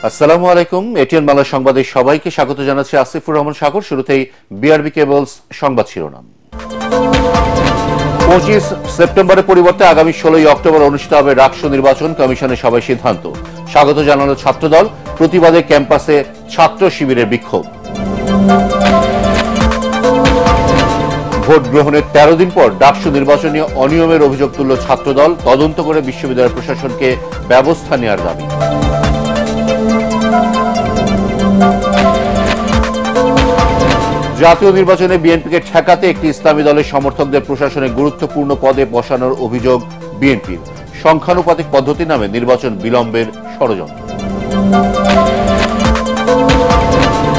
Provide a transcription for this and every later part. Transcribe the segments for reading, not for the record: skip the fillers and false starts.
আসসালামু আলাইকুম। এটিএন বাংলা সংবাদে সবাইকে স্বাগত জানাচ্ছি আসিফুর রহমান সাগর। শুরুতেই বিআরবি কেবলস সংবাদ শিরোনাম। 25 সেপ্টেম্বরের পরিবর্তে আগামী 16 অক্টোবর অনুষ্ঠিত হবে রাকসু নির্বাচন, কমিশনের সভায় সিদ্ধান্ত। স্বাগত জানালো ছাত্রদল, প্রতিবাদে ক্যাম্পাসে ছাত্র শিবিরের বিক্ষোভ। ভোট গ্রহণের 13 দিন পর ডাকসু নির্বাচনী অনিয়মের অভিযোগ তুলল ছাত্রদল, তদন্ত করে বিশ্ববিদ্যালয় প্রশাসনকে ব্যবস্থা নেওয়ার দাবি। জাতীয় নির্বাচনে বিএনপিকে ঠেকাতে একটি ইসলামী দলের সমর্থকদের প্রশাসনে গুরুত্বপূর্ণ পদে বসানোর অভিযোগ বিএনপির। সংখ্যানুপাতিক পদ্ধতি নামে নির্বাচন বিলম্বের ষড়যন্ত্র।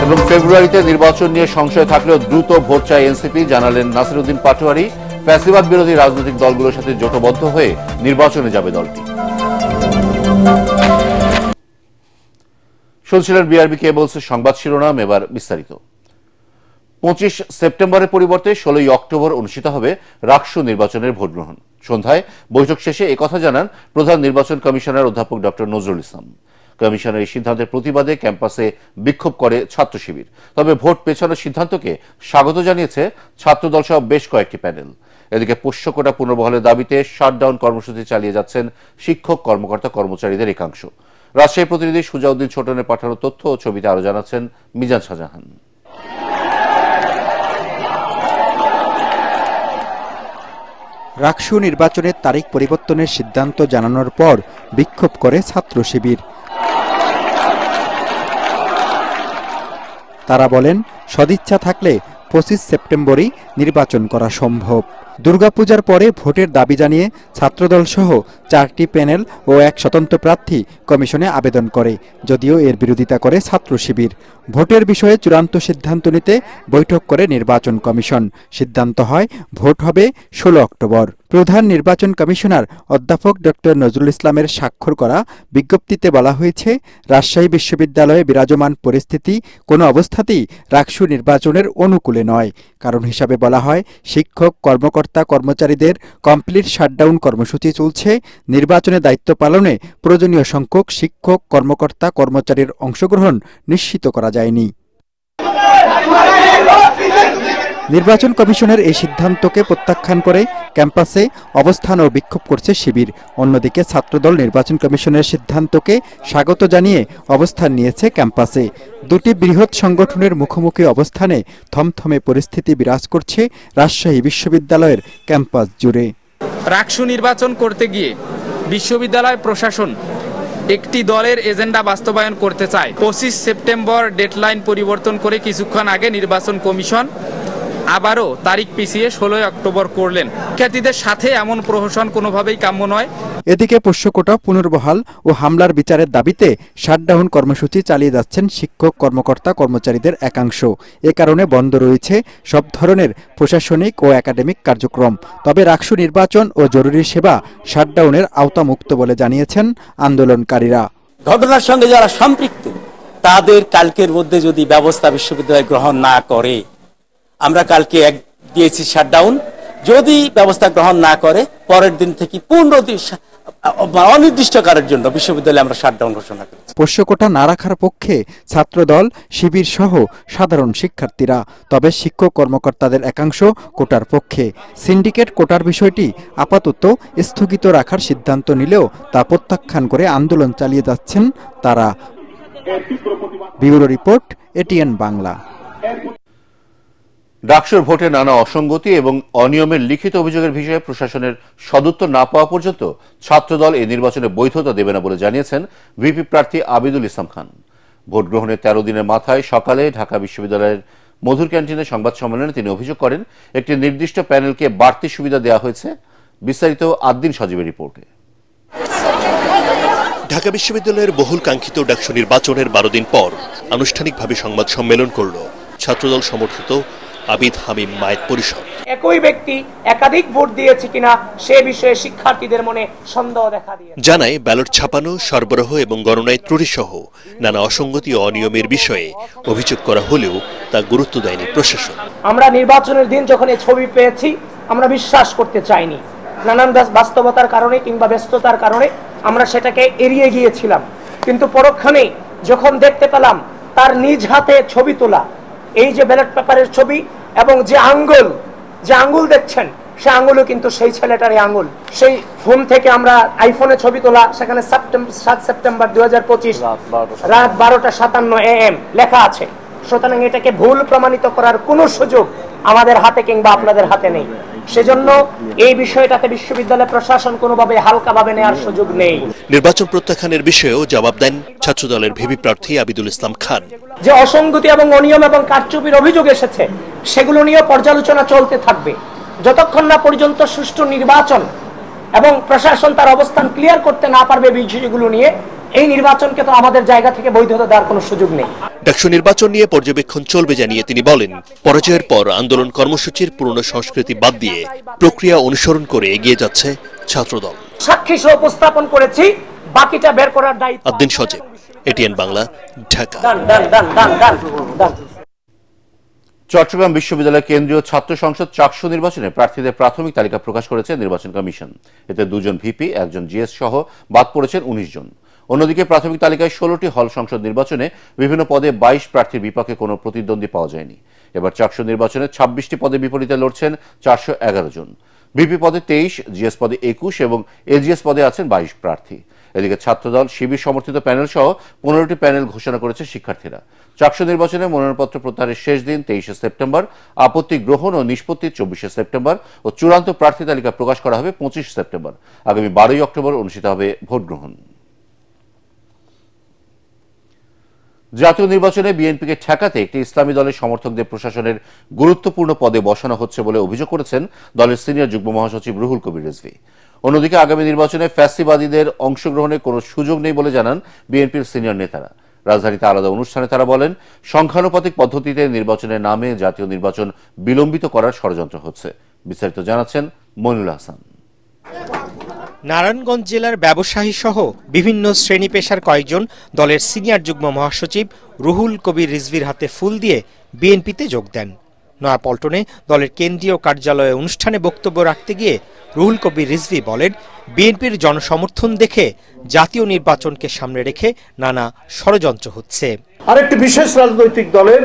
এবং ফেব্রুয়ারিতে নির্বাচন নিয়ে সংশয় থাকলেও দ্রুত ভোট চায় এনসিপি, জানালেন নাসিরউদ্দিন পাটোয়ারি। ফ্যাসিবাদ বিরোধী রাজনৈতিক দলগুলোর সাথে জোটবদ্ধ হয়ে নির্বাচনে যাবে দলটি। শুনছিলেন বিআরবি কেবলসের সংবাদ শিরোনাম, এবার বিস্তারিত। 25 সেপ্টেম্বরের পরিবর্তে 16 অক্টোবর অনুষ্ঠিত হবে রাকসু নির্বাচনের ভোট গ্রহণ। সন্ধ্যায় বৈঠক শেষে একথা জানান প্রধান নির্বাচন কমিশনার অধ্যাপক ডক্টর নজরুল ইসলাম। কমিশনের এই সিদ্ধান্তের প্রতিবাদে ক্যাম্পাসে বিক্ষোভ করে ছাত্র শিবির। তবে ভোট পেছানোর সিদ্ধান্তকে স্বাগত জানিয়েছে ছাত্রদল সহ বেশ কয়েকটি প্যানেল। এদিকে পোষ্য কোটা পুনর্বহালের দাবিতে শাটডাউন কর্মসূচি চালিয়ে যাচ্ছেন শিক্ষক, কর্মকর্তা, কর্মচারীদের একাংশ। রাজশাহী প্রতিনিধি সুজাউদ্দিন ছোটনের পাঠানো তথ্য ও ছবিতে আরো জানাচ্ছেন মিজান শাহজাহান। রাকসু নির্বাচনের তারিখ পরিবর্তনের সিদ্ধান্ত জানানোর পর বিক্ষোভ করে ছাত্র শিবির। তারা বলেন, সদিচ্ছা থাকলে 25 সেপ্টেম্বরই নির্বাচন করা সম্ভব। দুর্গাপূজার পরে ভোটের দাবি জানিয়ে ছাত্রদল সহ 4টি প্যানেল ও এক স্বতন্ত্র প্রার্থী কমিশনে আবেদন করে, যদিও এর বিরোধিতা করে ছাত্র শিবির। ভোটের বিষয়ে চূড়ান্ত সিদ্ধান্ত নিতে বৈঠক করে নির্বাচন কমিশন। সিদ্ধান্ত হয় ভোট হবে 16 অক্টোবর। প্রধান নির্বাচন কমিশনার অধ্যাপক ডক্টর নজরুল ইসলামের স্বাক্ষর করা বিজ্ঞপ্তিতে বলা হয়েছে, রাজশাহী বিশ্ববিদ্যালয়ে বিরাজমান পরিস্থিতি কোনো অবস্থাতেই রাকসু নির্বাচনের অনুকূলে নয়। কারণ হিসাবে বলা হয়, শিক্ষক, কর্মকর্তা, কর্মচারীদের কমপ্লিট শাটডাউন কর্মসূচি চলছে। নির্বাচনে দায়িত্ব পালনে প্রয়োজনীয় সংখ্যক শিক্ষক, কর্মকর্তা, কর্মচারীর অংশগ্রহণ নিশ্চিত করা যায়নি। নির্বাচন কমিশনের এই সিদ্ধান্তকে প্রত্যাখ্যান করে ক্যাম্পাসে অবস্থান ও বিক্ষোভ করছে শিবির। অন্যদিকে ছাত্রদল নির্বাচন কমিশনের সিদ্ধান্তকে স্বাগত জানিয়ে অবস্থান নিয়েছে ক্যাম্পাসে। দুটি বৃহৎ সংগঠনের মুখোমুখি অবস্থানে থমথমে পরিস্থিতি বিরাজ করছে রাজশাহী বিশ্ববিদ্যালয়ের ক্যাম্পাস জুড়ে। রাকসু নির্বাচন করতে গিয়ে বিশ্ববিদ্যালয় প্রশাসন একটি দলের এজেন্ডা বাস্তবায়ন করতে চায়। 25 সেপ্টেম্বর ডেডলাইন পরিবর্তন করে কিছুক্ষণ আগে নির্বাচন কমিশন আবারও তারিখ পিছিয়ে 16 অক্টোবর করলেন। শিক্ষার্থীদের সাথে এমন প্রহসন কোনোভাবেই কাম্য নয়। এদিকে পোষ্য কোটা পুনর্বহাল ও হামলার বিচারের দাবিতে শাটডাউন কর্মসূচি চালিয়ে যাচ্ছেন শিক্ষক, কর্মকর্তা, কর্মচারীদের একাংশ। এ কারণে বন্ধ রয়েছে সব ধরনের প্রশাসনিক ও একাডেমিক কার্যক্রম। তবে রাকসু নির্বাচন ও জরুরি সেবা শাটডাউনের আওতামুক্ত বলে জানিয়েছেন আন্দোলনকারীরা। ঘটনার সঙ্গে যারা সম্পৃক্ত তাদের কালকের মধ্যে যদি ব্যবস্থা বিশ্ববিদ্যালয় গ্রহণ না করে, আমরা কালকে দিয়েছি শাটডাউন, যদি ব্যবস্থা গ্রহণ না করে পরের দিন থেকে অনির্দিষ্টকালের জন্য বিশ্ববিদ্যালয়ে আমরা শাটডাউন ঘোষণা করি। পোষ্য কোটা না রাখার পক্ষে ছাত্রদল, শিবির সহ সাধারণ শিক্ষার্থীরা। তবে শিক্ষক, কর্মকর্তাদের একাংশ কোটার পক্ষে। সিন্ডিকেট কোটার বিষয়টি আপাতত স্থগিত রাখার সিদ্ধান্ত নিলেও তা প্রত্যাখ্যান করে আন্দোলন চালিয়ে যাচ্ছেন তারা। Bureau report, ATN Bangla. ডাকসুর ভোটে নানা অসঙ্গতি এবং অনিয়মের লিখিত অভিযোগের বিষয়ে প্রশাসনের সদুত্তর না পাওয়া পর্যন্ত ছাত্রদল এই নির্বাচনে বৈধতা দেবে না বলে জানিয়েছেন ভিপি প্রার্থী আবিদুল ইসলাম খান। ভোট গ্রহণের 13 দিনের মাথায় সকালে ঢাকা বিশ্ববিদ্যালয়ের মধুর ক্যান্টিনে সংবাদ সম্মেলনে তিনি অভিযোগ করেন, একটি নির্দিষ্ট প্যানেলকে বাড়তি সুবিধা দেওয়া হয়েছে। বিস্তারিত আদ্দিন সজীবের রিপোর্টে। ঢাকা বিশ্ববিদ্যালয়ের বহুল কাঙ্ক্ষিত ডাকসু নির্বাচনের 12 দিন পর আনুষ্ঠানিকভাবে সংবাদ সম্মেলন করল ছাত্রদল সমর্থিত আবিদ হামিম মায়ের পরিষদ। একই ব্যক্তি একাধিক ভোট দিয়েছে কিনা সে বিষয়ে শিক্ষার্থীদের মনে সন্দেহ দেখা দিয়েছে। জানায়, ব্যালট ছাপানো, সরবরাহ এবং গণনায় ত্রুটি সহ নানা অসঙ্গতি ও অনিয়মের বিষয়ে অভিযোগ করা হলেও তা গুরুত্ব দেয়নি প্রশাসন। আমরা নির্বাচনের দিন যখন এই ছবি পেয়েছি আমরা বিশ্বাস করতে চাইনি। নানান বাস্তবতার কারণে কিংবা ব্যস্ততার কারণে আমরা সেটাকে এড়িয়ে গিয়েছিলাম, কিন্তু পরক্ষণেই যখন দেখতে পেলাম তার নিজ হাতে ছবি তোলা এই যে ব্যালট পেপারের ছবি এবং যে আঙ্গুল দেখছেন সে আঙ্গুলও কিন্তু সেই ছেলেটারই আঙ্গুল। সেই ফোন থেকে আমরা আইফোনে ছবি তোলা, সেখানে 7 সেপ্টেম্বর 2025 রাত 12:57 AM লেখা আছে। সুতরাং এটাকে ভুল প্রমাণিত করার কোনো সুযোগ আমাদের হাতে কিংবা আপনাদের হাতে নেই। সেজন্য এই বিষয়টাতে বিশ্ববিদ্যালয় প্রশাসন কোনোভাবে হালকাভাবে নেওয়ার সুযোগ নেই। নির্বাচন প্রত্যাখ্যানের বিষয়েও জবাব দেন ছাত্রদলের ভিপি প্রার্থী আবিদুল ইসলাম খান। যে অসঙ্গতি এবং অনিয়ম এবং কারচুপির অভিযোগ এসেছে সেগুলো নিয়ে পর্যালোচনা চলতে থাকবে যতক্ষণ না পর্যন্ত সুষ্ঠু নির্বাচন এবং প্রশাসন তার অবস্থান ক্লিয়ার করতে না পারবে বিষয়গুলো নিয়ে। এই নির্বাচনকে তো আমাদের জায়গা থেকে বৈধতা দেওয়ার কোনো সুযোগ নেই। ডাকসু নির্বাচন নিয়ে পর্যবেক্ষণ চলবে জানিয়ে তিনি বলেন, পরাজয়ের পর আন্দোলন কর্মসূচির পুরনো সংস্কৃতি বাদ দিয়ে প্রক্রিয়া অনুসরণ করে এগিয়ে যাচ্ছে ছাত্রদল। সাক্ষী সহ উপস্থাপন করেছি, বাকিটা বের করার দায়িত্ব। আদ্দিন সজীব, এটিএন বাংলা, ঢাকা। চট্টগ্রাম বিশ্ববিদ্যালয় কেন্দ্রীয় ছাত্র সংসদ চাকসু নির্বাচনে প্রার্থীদের প্রাথমিক তালিকা প্রকাশ করেছে নির্বাচন কমিশন। এতে 2 জন ভিপি, 1 জন জিএস সহ বাদ পড়েছেন 19 জন। অন্যদিকে প্রাথমিক তালিকায় 16টি হল সংসদ নির্বাচনে বিভিন্ন পদে 22 প্রার্থীর বিপক্ষে কোনো প্রতিদ্বন্দ্বী পাওয়া যায়নি। এবার চাকসু নির্বাচনে 26টি পদে বিপরীতে লড়ছেন 411 জন। ভিপি পদে 23, জিএস পদে 21 এবং এজিএস পদে আছেন 22 প্রার্থী। এদিকে ছাত্রদল, শিবির সমর্থিত প্যানেল সহ 15টি প্যানেল ঘোষণা করেছে শিক্ষার্থীরা। চাকসু নির্বাচনে মনোনয়নপত্র প্রত্যাহারের শেষ দিন 23 সেপ্টেম্বর, আপত্তি গ্রহণ ও নিষ্পত্তি 24 সেপ্টেম্বর ও চূড়ান্ত প্রার্থী তালিকা প্রকাশ করা হবে 25 সেপ্টেম্বর। আগামী 12 অক্টোবর অনুষ্ঠিত হবে ভোট গ্রহণ। জাতীয় নির্বাচনে বিএনপিকে ঠেকাতে একটি ইসলামী দলের সমর্থকদের প্রশাসনের গুরুত্বপূর্ণ পদে বসানো হচ্ছে বলে অভিযোগ করেছেন দলের সিনিয়র যুগ্ম মহাসচিব রুহুল কবির রিজভী। অন্যদিকে আগামী নির্বাচনে ফ্যাসিবাদীদের অংশগ্রহণের কোনো সুযোগ নেই বলে জানান বিএনপির সিনিয়র নেতারা। রাজধানীতে আলাদা অনুষ্ঠানে তারা বলেন, সংখ্যানুপাতিক পদ্ধতিতে নির্বাচনের নামে জাতীয় নির্বাচন বিলম্বিত করার ষড়যন্ত্র হচ্ছে। বিস্তারিত জানাচ্ছেন মইনুল হাসান। নারায়ণগঞ্জ জেলার ব্যবসায়ী সহ বিভিন্ন শ্রেণী পেশার কয়েকজন দলের সিনিয়র যুগ্ম মহাসচিব রুহুল কবির রিজভীর হাতে ফুল দিয়ে বিএনপিতে যোগ দেন। নয়াপল্টনে দলের কেন্দ্রীয় কার্যালয়ে অনুষ্ঠানে বক্তব্য রাখতে গিয়ে রুহুল কবির রিজভী বলেন, বিএনপির জনসমর্থন দেখে জাতীয় নির্বাচনকে সামনে রেখে নানা ষড়যন্ত্র হচ্ছে। আরেকটি বিশেষ রাজনৈতিক দলের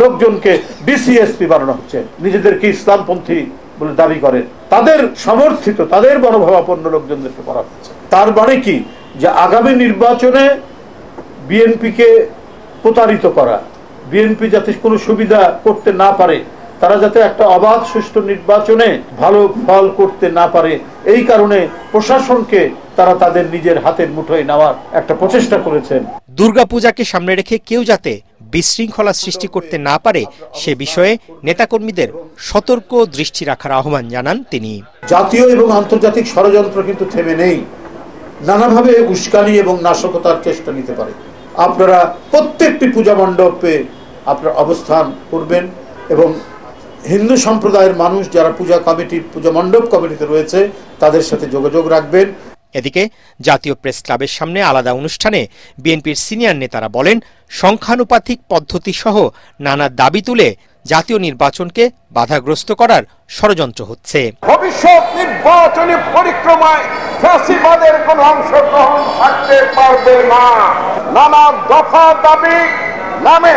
লোকজনকে বিসিএসপি বানানো হচ্ছে, নিজেদেরকে ইসলামপন্থী বলে দাবি করে, তাদের সমর্থিত, তাদের মনোভাবাপন্ন লোকজনদেরকে করা হচ্ছে। তার মানে কি, যে আগামী নির্বাচনে বিএনপিকে প্রতারিত করা, বিএনপি যাতে কোনো সুবিধা করতে না পারে, তারা যাতে একটা অবাধ সুষ্ঠু নির্বাচনে ভালো ফল করতে না পারে, এই কারণে প্রশাসনকে তারা তাদের নিজের হাতের মুঠোয় নেওয়ার একটা প্রচেষ্টা করেছেন। দুর্গাপূজাকে সামনে রেখে কেউ যাতে বিশৃঙ্খলা সৃষ্টি করতে না পারে সে বিষয়ে নেতাকর্মীদের সতর্ক দৃষ্টি রাখার আহ্বান জানান তিনি। জাতীয় এবং আন্তর্জাতিক ষড়যন্ত্র কিন্তু থেমে নেই, নানাভাবে উস্কানি এবং নাশকতার চেষ্টা নিতে পারে। আপনারা প্রত্যেকটি পূজা মণ্ডপে আপনারা অবস্থান করবেন এবং হিন্দু সম্প্রদায়ের মানুষ যারা পূজা মণ্ডপ কমিটিতে রয়েছে তাদের সাথে যোগাযোগ রাখবেন। এদিকে জাতীয় প্রেস ক্লাবের সামনে আলাদা অনুষ্ঠানে বিএনপির সিনিয়র নেতারা বলেন, সংখ্যানুপাতিক পদ্ধতি সহ নানা দাবি তুলে জাতীয় নির্বাচনকে বাধাগ্রস্ত করার ষড়যন্ত্র হচ্ছে। ভবিষ্যৎ নির্বাচনী পরিক্রমায় ফ্যাসিবাদের কোন অংশগ্রহণ থাকতে পারবে না। নানা দফা দাবি নামে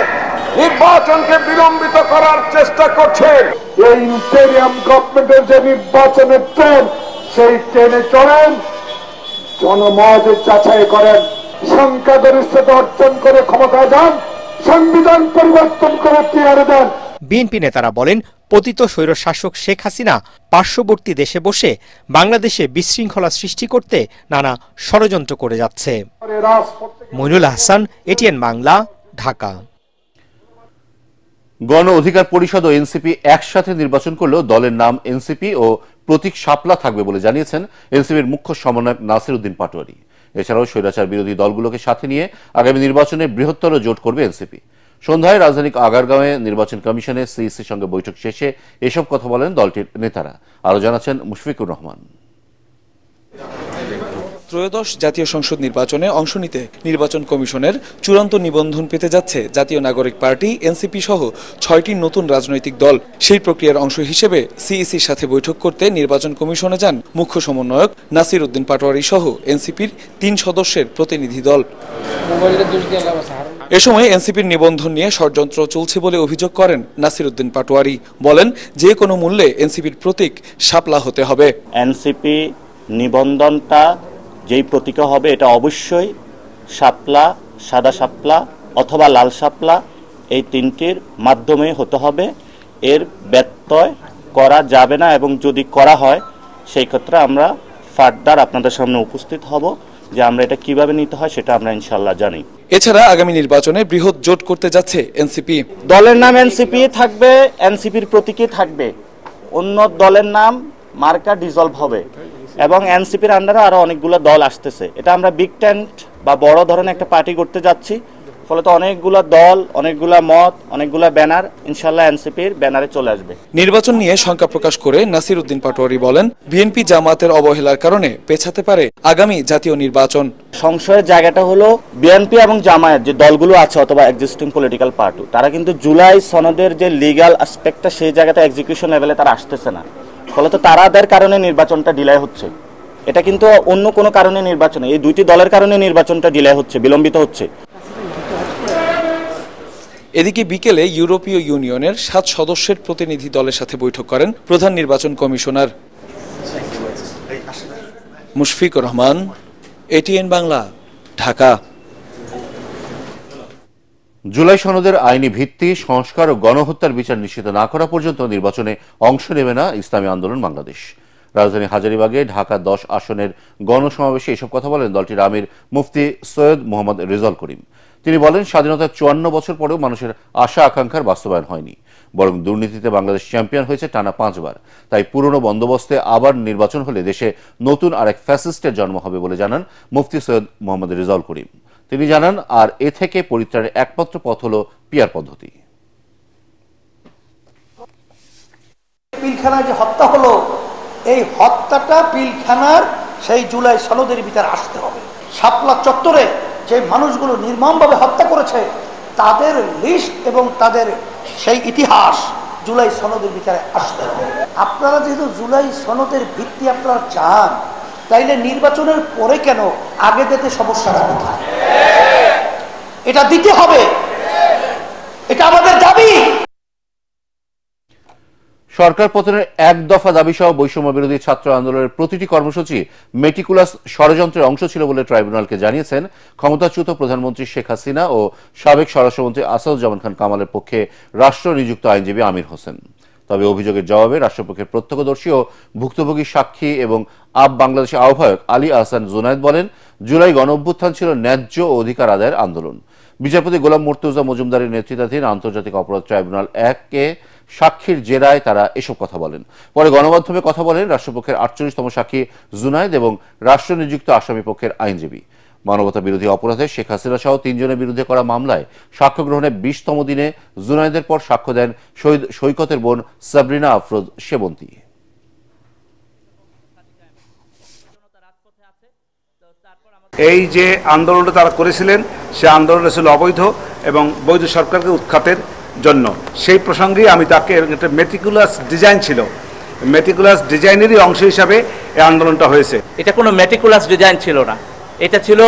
নির্বাচনকে বিলম্বিত করার চেষ্টা করছেন। এই ইম্পেরিয়াম গভর্নমেন্টের যে নির্বাচনের ট্রেন, সেই ট্রেনে চলেন, জনমত যাচাই করেন, সংখ্যাগরিষ্ঠতা অর্জন করে ক্ষমতায় যান, সংবিধান পরিবর্তন করে টিআরএ দেন। বিএনপি নেতারা বলেন, পতিত স্বৈরশাসক শেখ হাসিনা পার্শ্ববর্তী দেশে বসে বাংলাদেশে বিশৃঙ্খলা সৃষ্টি করতে নানা ষড়যন্ত্র করে যাচ্ছে। মইনুল হাসান, এটিএন বাংলা, ঢাকা। গণ অধিকার পরিষদ ও এনসিপি একসাথে নির্বাচন করলেও দলের নাম এনসিপি ও প্রতীক শাপলা থাকবে বলে জানিয়েছেন এনসিপির মুখ্য সমন্বয়ক নাসির উদ্দিন পাটোয়ারি। এছাড়াও স্বৈরাচার বিরোধী দলগুলোকে সাথে নিয়ে আগামী নির্বাচনে বৃহত্তর জোট করবে এনসিপি। সন্ধ্যায় রাজধানীর আগারগাঁওয়ে নির্বাচন কমিশনে সিইসির সঙ্গে বৈঠক শেষে এসব কথা বলেন দলটির নেতারা। আরো জানাচ্ছেন মুশফিকুর রহমান। ত্রয়োদশ জাতীয় সংসদ নির্বাচনে অংশ নিতে নির্বাচন কমিশনের চূড়ান্ত নিবন্ধন পেতে যাচ্ছে জাতীয় নাগরিক পার্টি এনসিপি সহ 6টি নতুন রাজনৈতিক দল। সেই প্রক্রিয়ার অংশ হিসেবে সিইসির সাথে বৈঠক করতে নির্বাচন কমিশনে যান মুখ্য সমন্বয়ক নাসির উদ্দিন পাটোয়ারি সহ এনসিপির 3 সদস্যের প্রতিনিধি দল। এ সময় এনসিপির নিবন্ধন নিয়ে ষড়যন্ত্র চলছে বলে অভিযোগ করেন নাসির উদ্দিন পাটোয়ারি। বলেন, যে কোনো মূল্যে এনসিপির প্রতীক শাপলা হতে হবে। এনসিপি নিবন্ধনটা যেই প্রতীক হবে এটা অবশ্যই শাপলা, সাদা শাপলা অথবা লাল শাপলা, এই 3টির মাধ্যমে হতে হবে। এর ব্যত্যয় করা যাবে না, এবং যদি করা হয় সেই ক্ষেত্রে আমরা ফার্দার আপনাদের সামনে উপস্থিত হব যে আমরা এটা কিভাবে নিতে হয় সেটা আমরা ইনশাআল্লাহ জানি। এছাড়া আগামী নির্বাচনে বৃহৎ জোট করতে যাচ্ছে এনসিপি। দলের নাম এনসিপি থাকবে, এনসিপির প্রতীকই থাকবে, অন্য দলের নাম মার্কা ডিসলভ হবে, এবং এনসিপির আন্ডারে আরো অনেকগুলো দল আসতেছে। এটা আমরা বিগ টেন্ট বা বড় ধরনের একটা পার্টি করতে যাচ্ছি, ফলত অনেকগুলো দল, অনেকগুলো মত, অনেকগুলো ব্যানার ইনশাআল্লাহ এনসিপির ব্যানারে চলে আসবে। নির্বাচন নিয়ে শঙ্কা প্রকাশ করে নাসির উদ্দিন পাটোয়ারি বলেন, বিএনপি জামাতের অবহেলার কারণে পেছাতে পারে আগামী জাতীয় নির্বাচন। সংশয়ের জায়গাটা হলো বিএনপি এবং জামায়াত যে দলগুলো আছে অথবা এক্সিস্টিং পলিটিক্যাল পার্টি, তারা কিন্তু জুলাই সনদের যে লিগ্যাল অ্যাসপেক্টটা সেই জায়গাতে এক্সিকিউশন লেভেলে তারা আসতেছে না, ফলত তারাদের কারণে নির্বাচনটা ডিলে হচ্ছে। এটা কিন্তু অন্য কোনো কারণে নির্বাচন, এই 2টি দলের কারণে নির্বাচনটা ডিলে হচ্ছে, বিলম্বিত হচ্ছে। এদিকে বিকেলে ইউরোপীয় ইউনিয়নের 7 সদস্যের প্রতিনিধি দলের সাথে বৈঠক করেন প্রধান নির্বাচন কমিশনার। মুশফিকুর রহমান, এটিএন বাংলা, ঢাকা। জুলাই সনদের আইনি ভিত্তি, সংস্কার ও গণহত্যার বিচার নিশ্চিত না করা পর্যন্ত নির্বাচনে অংশ নেবে না ইসলামী আন্দোলন বাংলাদেশ। রাজধানী হাজারীবাগে ঢাকা 10 আসনের গণসমাবেশে এসব কথা বলেন দলটির আমির মুফতি সৈয়দ মোহাম্মদ রেজাউল করিম। তিনি বলেন, স্বাধীনতার 54 বছর পরেও মানুষের আশা আকাঙ্ক্ষার বাস্তবায়ন হয়নি, বরং দুর্নীতিতে বাংলাদেশ চ্যাম্পিয়ন হয়েছে টানা 5 বার। তাই পুরনো বন্দোবস্তে আবার নির্বাচন হলে দেশে নতুন আরেক ফ্যাসিস্টের জন্ম হবে বলে জানান মুফতি সৈয়দ মোহাম্মদ রেজাউল করিম। তিনি জানান, আর এ থেকে পরিত্রাণের একমাত্র পথ হল পিয়ার পদ্ধতি। পিলখানায় যে হত্যা হলো, এই হত্যাটা পিলখানার সেই জুলাই সনদের ভিতরে আসতে হবে। শাপলা চত্বরে যে মানুষগুলো নির্মমভাবে হত্যা করেছে তাদের লিস্ট এবং তাদের সেই ইতিহাস জুলাই সনদের ভিতরে আসতে হবে। আপনারা যেহেতু জুলাই সনদের ভিত্তি আপনারা চান, তাইলে নির্বাচনের পরে কেন আগে দিতে সমস্যাটা কোথায়? এটা দিতে হবে, এটা আমাদের দাবি। সরকার পতনের 1 দফা দাবি সহ বৈষম্য বিরোধী ছাত্র আন্দোলনের প্রতিটি কর্মসূচি মেটিকুলাস ষড়যন্ত্রের অংশ ছিল বলে ট্রাইব্যুনালকে জানিয়েছেন ক্ষমতাচ্যুত প্রধানমন্ত্রী শেখ হাসিনা ও সাবেক স্বরাষ্ট্রমন্ত্রী আসাদুজ্জামান খান কামালের পক্ষে রাষ্ট্র নিযুক্ত আইনজীবী আমির হোসেন। তবে অভিযোগের জবাবে রাষ্ট্রপক্ষের প্রত্যক্ষদর্শী ও ভুক্তভোগী সাক্ষী এবং আপ বাংলাদেশের আহ্বায়ক আলী আহসান জুনায়েদ বলেন, জুলাই গণঅভ্যুত্থান ছিল ন্যায্য ও অধিকার আদায়ের আন্দোলন। বিচারপতি গোলাম মুর্তজা মজুমদারের নেতৃত্বাধীন আন্তর্জাতিক অপরাধ ট্রাইব্যুনাল 1-এ সাক্ষীর জেরায় তারা এসব কথা বলেন। পরে গণমাধ্যমে কথা বলেন রাষ্ট্রপক্ষের 48তম সাক্ষী জুনায়েদ এবং রাষ্ট্র নিযুক্ত আসামি পক্ষের আইনজীবী। মানবতা বিরোধী অপরাধে শেখ হাসিনা সহ 3 জনের বিরুদ্ধে করা মামলায় সাক্ষ্য গ্রহণের 20তম দিনে জুনায়েদের পর সাক্ষ্য দেন শহীদ সৈকতের বোন সাবরিনা আফরোজ সেবন্তী। এই যে আন্দোলনটা তারা করেছিলেন সে আন্দোলনটা ছিল অবৈধ এবং বৈধ সরকারকে উৎখাতের জন্য। সেই প্রসঙ্গে আমি তাকে একটা মেটিকুলাস ডিজাইন ছিল, মেটিকুলাস ডিজাইনেরই অংশ হিসাবে এই আন্দোলনটা হয়েছে। এটা কোনো মেটিকুলাস ডিজাইন ছিল না, এটা ছিল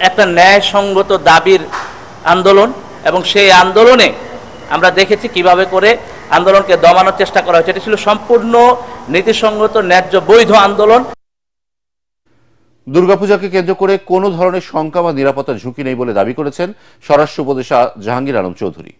একটা ন্যায়সঙ্গত দাবির আন্দোলন, এবং সেই আন্দোলনে আমরা দেখেছি কিভাবে করে আন্দোলনকে দমানোর চেষ্টা করা হয়েছে। এটা ছিল সম্পূর্ণ নীতিসঙ্গত, ন্যায্য, বৈধ আন্দোলন। দুর্গাপূজাকে কেন্দ্র করে কোনো ধরনের শঙ্কা বা নিরাপত্তার ঝুঁকি নেই বলে দাবি করেছেন স্বরাষ্ট্র উপদেষ্টা জাহাঙ্গীর আলম চৌধুরী।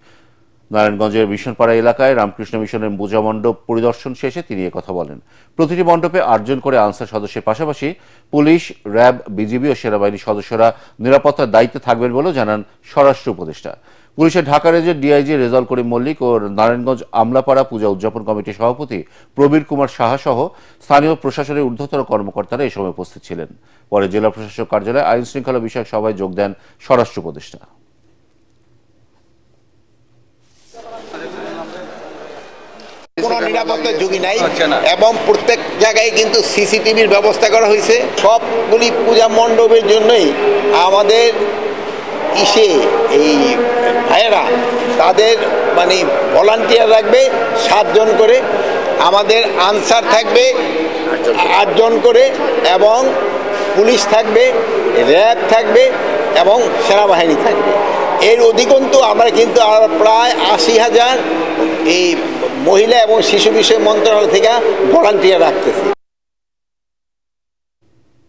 নারায়ণগঞ্জের মিশনপাড়া এলাকায় রামকৃষ্ণ মিশনের পূজা মণ্ডপ পরিদর্শন শেষে তিনি কথা বলেন। প্রতিটি মণ্ডপে 8 জন করে আনসার সদস্যের পাশাপাশি পুলিশ, র্যাব, বিজিবি ও সেনাবাহিনীর সদস্যরা নিরাপত্তার দায়িত্বে থাকবেন বলেও জানান স্বরাষ্ট্র উপদেষ্টা। পুলিশের ঢাকা রেঞ্জের ডিআইজি রেজাউল করিম মল্লিক ও নারায়ণগঞ্জ আমলাপাড়া পূজা উদযাপন কমিটির সভাপতি প্রবীর কুমার সাহা সহ স্থানীয় প্রশাসনের ঊর্ধ্বতন কর্মকর্তারা এ সময় উপস্থিত ছিলেন। পরে জেলা প্রশাসক কার্যালয়ে আইন শৃঙ্খলা বিষয়ক সভায় যোগ দেন স্বরাষ্ট্র উপদেষ্টা। কোনো নিরাপত্তার ঝুঁকি নাই এবং প্রত্যেক জায়গায় কিন্তু সিসিটিভির ব্যবস্থা করা হয়েছে। সবগুলি পূজা মণ্ডপের জন্যই আমাদের এই ভাইয়েরা তাদের মানে ভলান্টিয়ার রাখবে 7 জন করে, আমাদের আনসার থাকবে 8 জন করে, এবং পুলিশ থাকবে, র্যাব থাকবে এবং সেনাবাহিনী থাকবে। এর অধিকন্তু আমরা কিন্তু প্রায় 80,000 এই মহিলা এবং শিশু বিষয় মন্ত্রণালয় থেকে ভলান্টিয়ার রাখতেছি।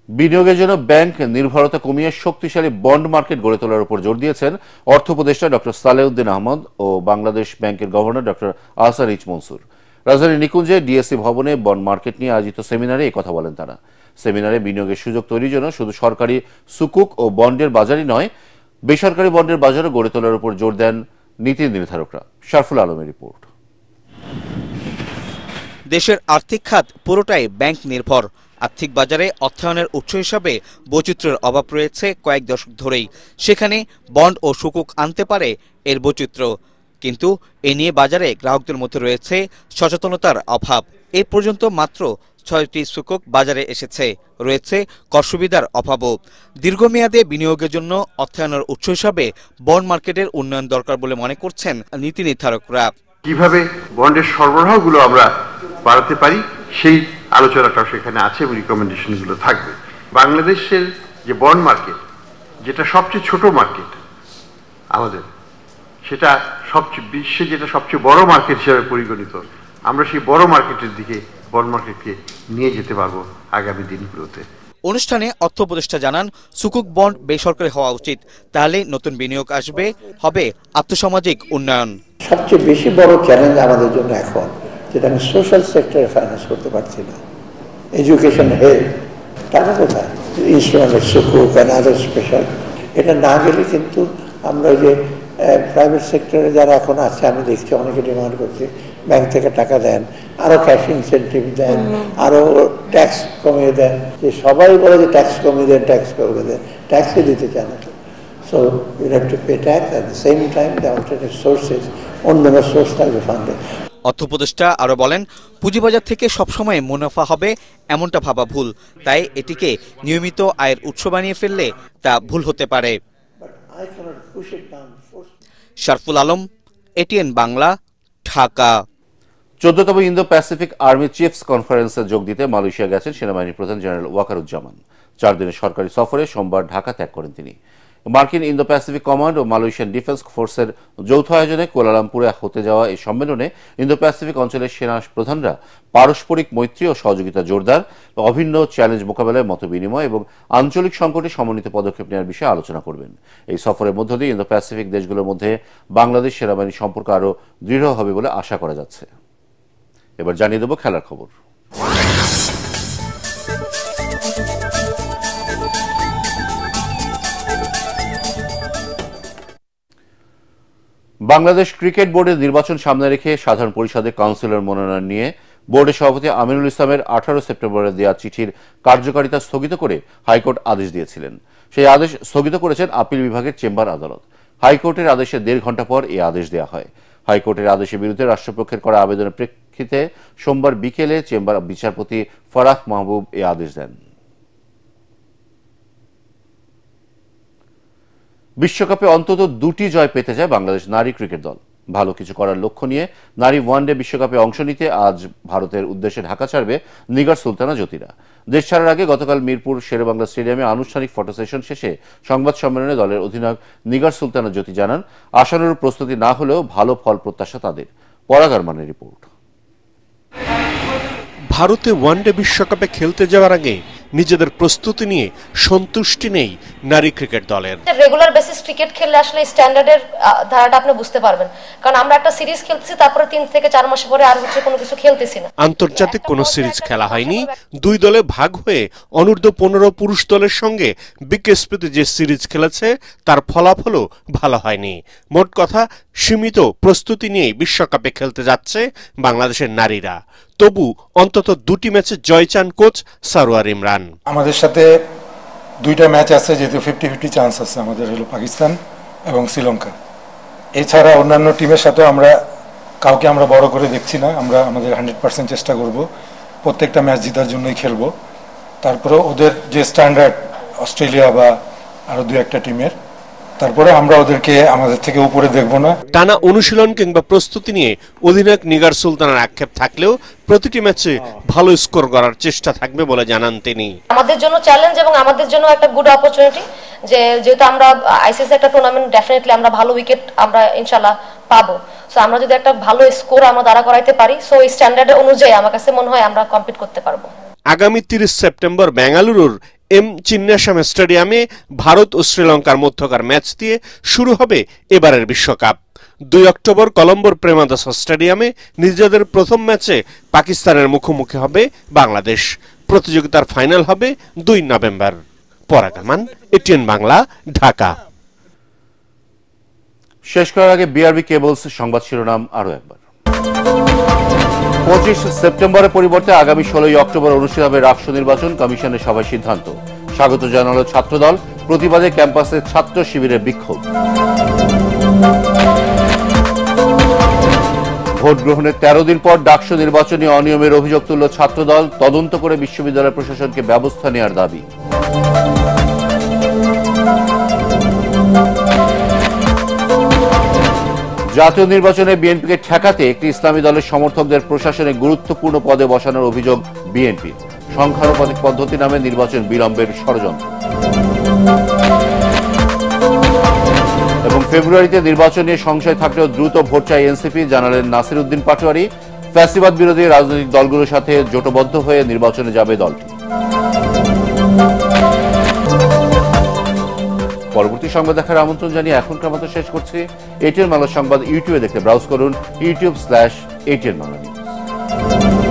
বিনিয়োগের জন্য ব্যাংক নির্ভরতা কমিয়ে শক্তিশালী বন্ড মার্কেট গড়ে তোলার উপর জোর দিয়েছেন অর্থ উপদেষ্টা ডক্টর সালেউদ্দিন আহমদ ও বাংলাদেশ ব্যাংকের governor doctor Ahsan H Mansur. রাজধানীর নিকুঞ্জে ডিএসসি ভবনে বন্ড মার্কেট নিয়ে আয়োজিত সেমিনারে এই কথা বলেন তারা। সেমিনারে বিনিয়োগের সুযোগ তৈরির জন্য শুধু সরকারি সুকুক ও বন্ডের বাজারই নয়, বেসরকারি বন্ডের বাজারও গড়ে তোলার উপর জোর দেন নীতি নির্ধারকরা। শারফুল আলমের রিপোর্ট। দেশের আর্থিক খাত পুরোটাই ব্যাংক নির্ভর। আর্থিক বাজারে অর্থায়নের উৎস হিসাবে বৈচিত্র্যের অভাব রয়েছে কয়েক দশক ধরেই। সেখানে বন্ড ও সুকুক আনতে পারে এর বৈচিত্র্য, কিন্তু এ নিয়ে বাজারে গ্রাহকদের মধ্যে রয়েছে সচেতনতার অভাব। এ পর্যন্ত মাত্র 6টি সুকুক বাজারে এসেছে, রয়েছে কর সুবিধার অভাবও। দীর্ঘমেয়াদে বিনিয়োগের জন্য অর্থায়নের উৎস হিসাবে বন্ড মার্কেটের উন্নয়ন দরকার বলে মনে করছেন নীতি নির্ধারকরা। কিভাবে বন্ডের সরবরাহগুলো আমরা বাড়াতে পারি সেই আলোচনাটাও সেখানে আছে এবং রিকমেন্ডেশনগুলো থাকবে। বাংলাদেশের যে বন্ড মার্কেট, যেটা সবচেয়ে ছোট মার্কেট আমাদের, সেটা বিশ্বে যেটা সবচেয়ে বড় মার্কেট হিসেবে পরিগণিত, আমরা সেই বড় মার্কেটের দিকে বন্ড মার্কেটকে নিয়ে যেতে পারবো আগামী দিনগুলোতে। অনুষ্ঠানে অর্থ উপদেষ্টা জানান, সুকুক বন্ড বেসরকারি হওয়া উচিত, তাহলে নতুন বিনিয়োগ আসবে, হবে আর্থসামাজিক উন্নয়ন। সবচেয়ে বেশি বড় চ্যালেঞ্জ আমাদের জন্য এখন, যেটা আমি সোশ্যাল সেক্টরে ফাইন্যান্স করতে পারছি না, এডুকেশন, হেলথ, টাকা কোথায়? ইনস্ট্রুমেন্ট, সুকুক অ্যান্ড আদার স্পেশাল। এটা না গেলে কিন্তু আমরা যে প্রাইভেট সেক্টরে যারা এখন আছে, আমি দেখছি অনেকে ডিমান্ড করছে ব্যাংক থেকে টাকা দেন, আরো ক্যাশ ইনসেন্টিভ দেন, আরো ট্যাক্স কমিয়ে দেন। যে সবাই বলে যে ট্যাক্স কমিয়ে দেন, ট্যাক্স কমিয়ে দেন, ট্যাক্সই দিতে চান না। So you have to pay tax, at the same time the alternative sources, অন্য সোর্স থাকবে ফান্ডে। অর্থ উপদেষ্টা আরো বলেন, পুঁজিবাজার থেকে সবসময় মুনাফা হবে এমনটা ভাবা ভুল, তাই এটিকে নিয়মিত আয়ের উৎস বানিয়ে ফেললে তা ভুল হতে পারে। শারফুল আলম, এটিএন বাংলা, ঢাকা। 14তম ইন্দো প্যাসিফিক আর্মি চিফস কনফারেন্সে যোগ দিতে মালয়েশিয়া গেছেন সেনাবাহিনী প্রধান জেনারেল ওয়াকারুজ্জামান। 4 দিনের সরকারি সফরে সোমবার ঢাকা ত্যাগ করেন তিনি। মার্কিন ইন্দো প্যাসিফিক কমান্ড ও মালয়েশিয়ান ডিফেন্স ফোর্সের যৌথ আয়োজনে কুয়ালালামপুরে হতে যাওয়া এই সম্মেলনে ইন্দো প্যাসিফিক অঞ্চলের সেনা প্রধানরা পারস্পরিক মৈত্রী ও সহযোগিতা জোরদার, অভিন্ন চ্যালেঞ্জ মোকাবেলায় মতবিনিময় এবং আঞ্চলিক সংকটে সমন্বিত পদক্ষেপ নেওয়ার বিষয়ে আলোচনা করবেন। এই সফরের মধ্য দিয়ে ইন্দো প্যাসিফিক দেশগুলোর মধ্যে বাংলাদেশ সেনাবাহিনীর সম্পর্ক আরও দৃঢ় হবে বলে আশা করা যাচ্ছে। এবার জানিয়ে দেব খেলার খবর। বাংলাদেশ ক্রিকেট বোর্ডের নির্বাচন সামনে রেখে সাধারণ পরিষদে কাউন্সিলর মনোনয়ন নিয়ে বোর্ডের সভাপতি আমিনুল ইসলামের 18 সেপ্টেম্বরে দেওয়া চিঠির কার্যকারিতা স্থগিত করে হাইকোর্ট আদেশ দিয়েছিলেন। সেই আদেশ স্থগিত করেছেন আপিল বিভাগের চেম্বার আদালত। হাইকোর্টের আদেশের 1.5 ঘণ্টা পর এই আদেশ দেওয়া হয়। হাইকোর্টের আদেশের বিরুদ্ধে রাষ্ট্রপক্ষের করা আবেদনের প্রেক্ষিতে সোমবার বিকেলে চেম্বার বিচারপতি ফরাহ মাহবুব এই আদেশ দেন। বিশ্বকাপে অন্তত 2টি জয় পেতে চায় বাংলাদেশ নারী ক্রিকেট দল। ভালো কিছু করার লক্ষ্য নিয়ে নারী ওয়ানডে বিশ্বকাপে অংশ নিতে আজ ভারতের উদ্দেশ্যে ঢাকা ছাড়বে নিগার সুলতানা জ্যোতিরা। দেশ ছাড়ার আগে গতকাল মিরপুর শেরেবাংলা স্টেডিয়ামে আনুষ্ঠানিক ফটো সেশন শেষে সংবাদ সম্মেলনে দলের অধিনায়ক নিগার সুলতানা জ্যোতি জানান, আশানুরূপ প্রস্তুতি না হলেও ভালো ফল প্রত্যাশা তাদের। পরাগ আরমানের রিপোর্ট। ভারতে ওয়ানডে বিশ্বকাপে খেলতে যাওয়ার আগে নিজেদের প্রস্তুতি নিয়ে সন্তুষ্টি নেই নারী ক্রিকেট দলের। রেগুলার বেসিস ক্রিকেট খেললে আসলে স্ট্যান্ডার্ডের ধারাটা আপনি বুঝতে পারবেন, কারণ আমরা একটা সিরিজ খেলতেছি, তারপরে 3 থেকে 4 মাস পরে আর হচ্ছে কোনো কিছু খেলতেছি না। আন্তর্জাতিক কোনো সিরিজ খেলা হয়নি। 2 দলে ভাগ হয়ে অনূর্ধ্ব 15 পুরুষ দলের সঙ্গে বিকেএসপিতে যে সিরিজ খেলেছে তার ফলাফলও ভালো হয়নি। মোট কথা, সীমিত প্রস্তুতি নিয়ে বিশ্বকাপে খেলতে যাচ্ছে বাংলাদেশের নারীরা। তবু অন্তত 2টি ম্যাচে জয় চান কোচ সারোয়ার ইমরান। আমাদের সাথে 2টা ম্যাচ আছে, যেহেতু 50-50 চান্স আছে আমাদের, হলো পাকিস্তান এবং শ্রীলঙ্কা। এছাড়া অন্যান্য টিমের সাথে আমরা কাউকে বড় করে দেখছি না। আমরা আমাদের 100% চেষ্টা করব প্রত্যেকটা ম্যাচ জেতার জন্যই খেলবো। তারপরে ওদের যে স্ট্যান্ডার্ড অস্ট্রেলিয়া বা আরো দু একটা টিমের, তারপরে আমরা ওদেরকে আমাদের থেকে উপরে দেখবো না। টানা অনুশীলন কিংবা প্রস্তুতি নিয়ে অধিনায়ক নিগার সুলতানের আক্ষেপ থাকলেও প্রতিটি ম্যাচে ভালো স্কোর করার চেষ্টা থাকবে বলে জানান তিনি। আমাদের জন্য চ্যালেঞ্জ এবং আমাদের জন্য একটা গুড অপরচুনিটি, যেহেতু আমরা আইসিসি একটা টুর্নামেন্ট, ডেফিনেটলি আমরা ভালো উইকেট আমরা ইনশাল্লাহ পাবো। সো আমরা যদি একটা ভালো স্কোর আমরা দাঁড়া করাইতে পারি, সো এই স্ট্যান্ডার্ড অনুযায়ী আমার কাছে মনে হয় আমরা কম্পিট করতে পারবো। আগামী 30 সেপ্টেম্বর বেঙ্গালুরুর এম চিন্নাস্বামী স্টেডিয়ামে ভারত ও শ্রীলঙ্কার মধ্যকার ম্যাচ দিয়ে শুরু হবে এবারের বিশ্বকাপ। 2 অক্টোবর কলম্বোর প্রেমাদাসা স্টেডিয়ামে নিজেদের প্রথম ম্যাচে পাকিস্তানের মুখোমুখি হবে বাংলাদেশ। প্রতিযোগিতার ফাইনাল হবে 2 নভেম্বর। পরাগ আমান, এটিএন বাংলা, ঢাকা। শেষ করার আগে বিআরবি কেবলস সংবাদ শিরোনাম আরো একবার। 25 সেপ্টেম্বরের পরিবর্তে আগামী 16 অক্টোবর অনুষ্ঠিত হবে রাষ্ট্র নির্বাচন, কমিশনের সভায় সিদ্ধান্ত। স্বাগত জানালো ছাত্রদল, প্রতিবাদে ক্যাম্পাসে ছাত্র শিবিরের বিক্ষোভ। ভোট গ্রহণের 13 দিন পর ডাকসু নির্বাচনী অনিয়মের অভিযোগ তুলল ছাত্রদল, তদন্ত করে বিশ্ববিদ্যালয় প্রশাসনকে ব্যবস্থা নেওয়ার দাবি। জাতীয় নির্বাচনে বিএনপিকে ঠেকাতে একটি ইসলামী দলের সমর্থকদের প্রশাসনে গুরুত্বপূর্ণ পদে বসানোর অভিযোগ বিএনপি। সংখ্যানুপাতিক পদ্ধতি নামে নির্বাচন বিলম্বের ষড়যন্ত্র। এবং ফেব্রুয়ারিতে নির্বাচন নিয়ে সংশয় থাকলেও দ্রুত ভোট চায় এনসিপি, জানালেন নাসির উদ্দিন পাটোয়ারি। ফ্যাসিবাদ বিরোধী রাজনৈতিক দলগুলোর সাথে জোটবদ্ধ হয়ে নির্বাচনে যাবে দলটি। পরবর্তী সংবাদ দেখার আমন্ত্রণ জানিয়ে এখনকার মতো শেষ করছি। এটিএন বাংলা সংবাদ ইউটিউবে দেখতে ব্রাউজ করুন youtube/ATN Bangla News।